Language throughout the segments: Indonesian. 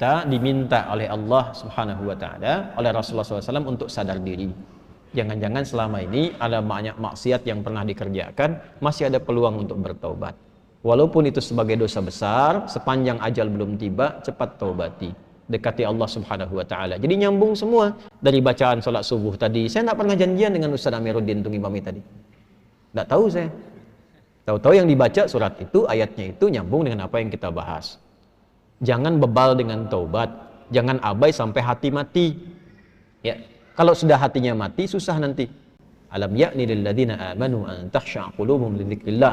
Kita diminta oleh Allah Subhanahu wa taala, oleh Rasulullah SAW untuk sadar diri. Jangan-jangan selama ini ada banyak maksiat yang pernah dikerjakan, masih ada peluang untuk bertaubat. Walaupun itu sebagai dosa besar, sepanjang ajal belum tiba, cepat taubati. Dekati Allah Subhanahu wa taala. Jadi nyambung semua dari bacaan salat subuh tadi. Saya tidak pernah janjian dengan Ustaz Amiruddin untuk imami tadi. Tidak tahu saya. Tahu-tahu yang dibaca surat itu, ayatnya itu nyambung dengan apa yang kita bahas. Jangan bebal dengan taubat, jangan abai sampai hati mati. Ya, kalau sudah hatinya mati susah nanti. Alam ya'ni lil ladzina amanu an takhsha'a qulubuhum li dzikrillah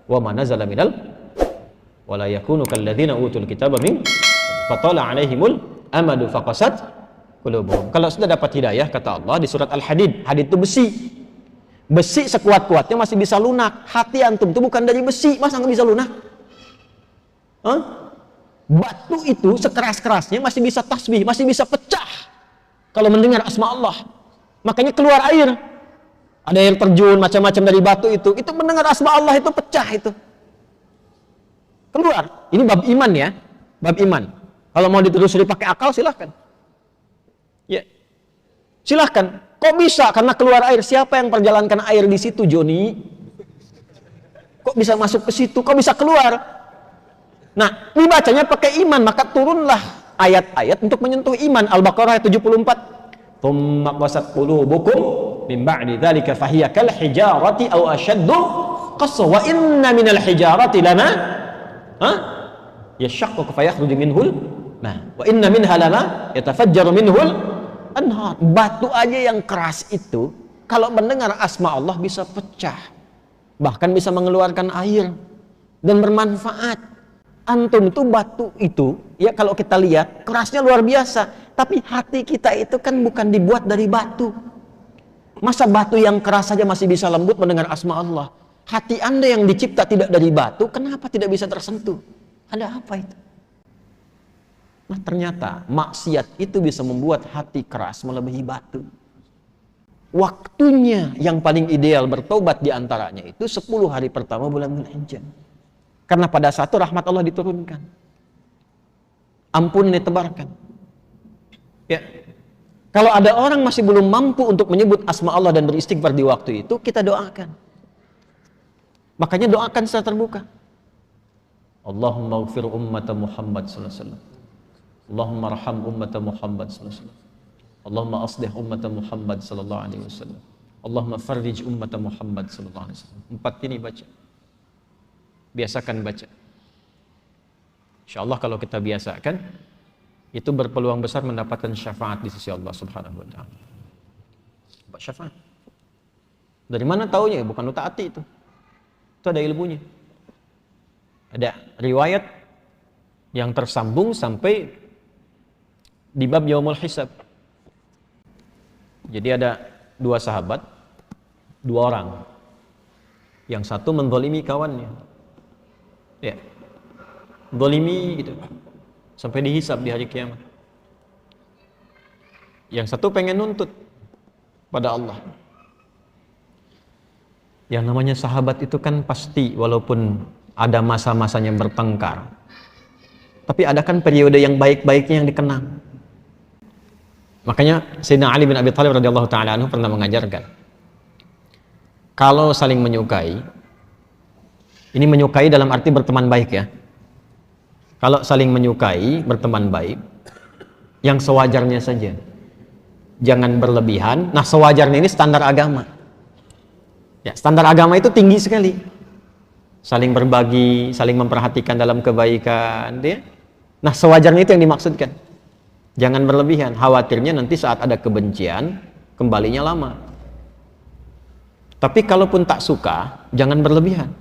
wa ma nazala minal wa la yakunu kal ladzina utul kitaba min fatala 'alaihimul amadu faqasat qulubuhum. Kalau sudah dapat hidayah, kata Allah di surat Al-Hadid, hadid itu besi. Besi sekuat-kuatnya masih bisa lunak. Hati antum itu bukan dari besi, masa nggak bisa lunak? Hah? Batu itu sekeras-kerasnya masih bisa tasbih, masih bisa pecah kalau mendengar asma Allah. Makanya keluar air. Ada air terjun macam-macam dari batu itu mendengar asma Allah itu pecah itu. Keluar. Ini bab iman ya. Bab iman. Kalau mau ditelusuri pakai akal silahkan. Ya. Silahkan. Kok bisa? Karena keluar air. Siapa yang perjalankan air di situ, Joni? Kok bisa masuk ke situ? Kok bisa keluar? Nah, dibacanya pakai iman, maka turunlah ayat-ayat untuk menyentuh iman. Al-Baqarah ayat 74. Tsumma qasat qulubukum min ba'di dzalika fahiya kal hijarati aw ashaddu qaswa wa inna minal hijarati lama yashaqqaqu fayakhruju minhul ma wa inna minha lama yatafajjaru minhul anhar. Batu aja yang keras itu kalau mendengar asma Allah bisa pecah, bahkan bisa mengeluarkan air dan bermanfaat. Antum itu batu itu, ya kalau kita lihat kerasnya luar biasa, tapi hati kita itu kan bukan dibuat dari batu. Masa batu yang keras saja masih bisa lembut mendengar asma Allah? Hati Anda yang dicipta tidak dari batu, kenapa tidak bisa tersentuh? Ada apa itu? Nah, ternyata maksiat itu bisa membuat hati keras melebihi batu. Waktunya yang paling ideal bertobat diantaranya itu 10 hari pertama bulan Dzulhijjah. Karena pada satu rahmat Allah diturunkan, ampun ditebarkan. Ya, kalau ada orang masih belum mampu untuk menyebut asma Allah dan beristighfar di waktu itu, kita doakan. Makanya doakan secara terbuka. Allahumma ighfir ummata Muhammad sallallahu alaihi wasallam. Allahumma arham ummata Muhammad sallallahu alaihi wasallam. Allahumma aslih ummata Muhammad sallallahu alaihi wasallam. Allahumma farrij ummata Muhammad sallallahu alaihi wasallam. 4 ini baca. Biasakan baca. Insyaallah kalau kita biasakan, itu berpeluang besar mendapatkan syafaat di sisi Allah Subhanahu wa taala. Syafaat. Dari mana taunya? Bukan lu taati itu. Itu ada ilmunya. Ada riwayat yang tersambung sampai di bab Yaumul Hisab. Jadi ada 2 sahabat, 2 orang. Yang satu menzalimi kawannya. Ya, zalimi gitu sampai dihisab di hari kiamat. Yang satu pengen nuntut pada Allah. Yang namanya sahabat itu kan pasti walaupun ada masa-masanya bertengkar, tapi ada kan periode yang baik-baiknya yang dikenang. Makanya Sayyidina Ali bin Abi Thalib radhiyallahu taala anhu pernah mengajarkan, kalau saling menyukai, ini menyukai dalam arti berteman baik ya. Kalau saling menyukai, berteman baik, yang sewajarnya saja. Jangan berlebihan. Nah, sewajarnya ini standar agama. Ya, standar agama itu tinggi sekali. Saling berbagi, saling memperhatikan dalam kebaikan, ya. Nah, sewajarnya itu yang dimaksudkan. Jangan berlebihan. Khawatirnya nanti saat ada kebencian, kembalinya lama. Tapi kalaupun tak suka, jangan berlebihan.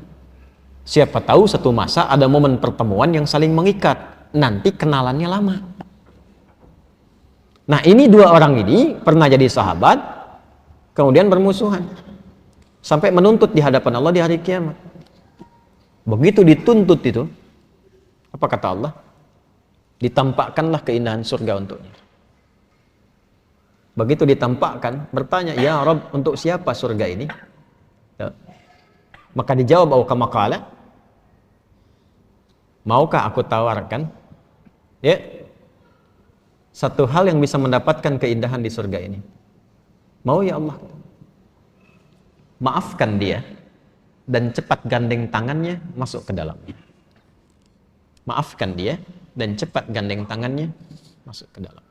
Siapa tahu satu masa ada momen pertemuan yang saling mengikat, nanti kenalannya lama. Nah, ini 2 orang ini pernah jadi sahabat, kemudian bermusuhan sampai menuntut di hadapan Allah di hari kiamat. Begitu dituntut itu, apa kata Allah? Ditampakkanlah keindahan surga untuknya. Begitu ditampakkan, bertanya, ya Rabb, untuk siapa surga ini? Maka dijawab, kama qala, maukah aku tawarkan? Ya, satu hal yang bisa mendapatkan keindahan di surga ini. Mau ya Allah, maafkan dia dan cepat gandeng tangannya masuk ke dalamnya. Maafkan dia dan cepat gandeng tangannya masuk ke dalam.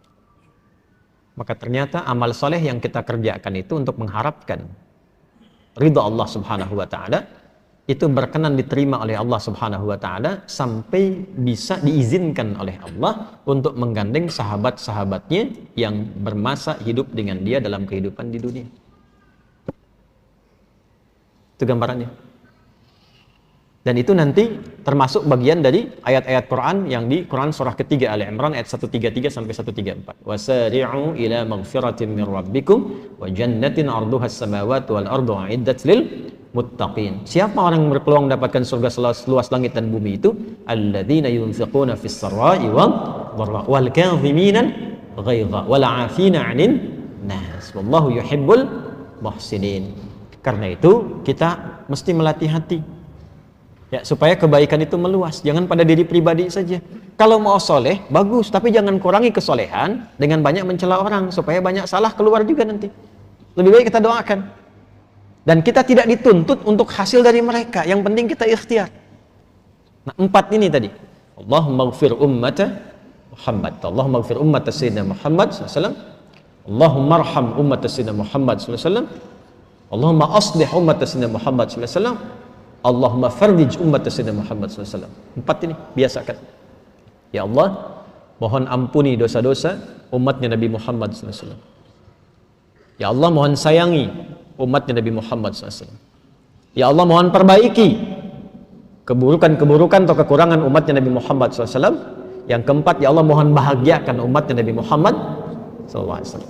Maka ternyata amal soleh yang kita kerjakan itu untuk mengharapkan ridha Allah Subhanahu wa taala, itu berkenan diterima oleh Allah Subhanahu wa taala sampai bisa diizinkan oleh Allah untuk menggandeng sahabat-sahabatnya yang bermasa hidup dengan dia dalam kehidupan di dunia. Itu gambarannya. Dan itu nanti termasuk bagian dari ayat-ayat Quran yang di Quran surah ketiga Ali Imran ayat 133 sampai 134. Wasari'u ila maghfiratin min rabbikum wa jannatin 'arduhas samawati wal ardu 'iddat lil muttaqin. Siapa orang yang berpeluang mendapatkan surga seluas langit dan bumi itu? Alladzina yunfiquna fis sarra'i wal dharra wal kadhimina ghaidha wal 'afina 'anil nas. Wallahu yuhibbul muhsinin. Karena itu kita mesti melatih hati. Ya, supaya kebaikan itu meluas, jangan pada diri pribadi saja. Kalau mau soleh, bagus, tapi jangan kurangi kesolehan dengan banyak mencela orang, supaya banyak salah keluar juga nanti. Lebih baik kita doakan. Dan kita tidak dituntut untuk hasil dari mereka, yang penting kita ikhtiar. Nah, 4 ini tadi. Allahumma ighfir ummata Muhammad. Allahumma ighfir ummata Sayyidina Muhammad SAW. Allahumma arham ummata Sayyidina Muhammad SAW. Allahumma aslih ummata Sayyidina Muhammad SAW. Allahumma farrij ummat Sayyidina Muhammad SAW. 4 ini biasakan. Ya Allah, mohon ampuni dosa-dosa umatnya Nabi Muhammad SAW. Ya Allah, mohon sayangi umatnya Nabi Muhammad SAW. Ya Allah, mohon perbaiki keburukan-keburukan atau kekurangan umatnya Nabi Muhammad SAW. Yang keempat, ya Allah, mohon bahagiakan umatnya Nabi Muhammad SAW.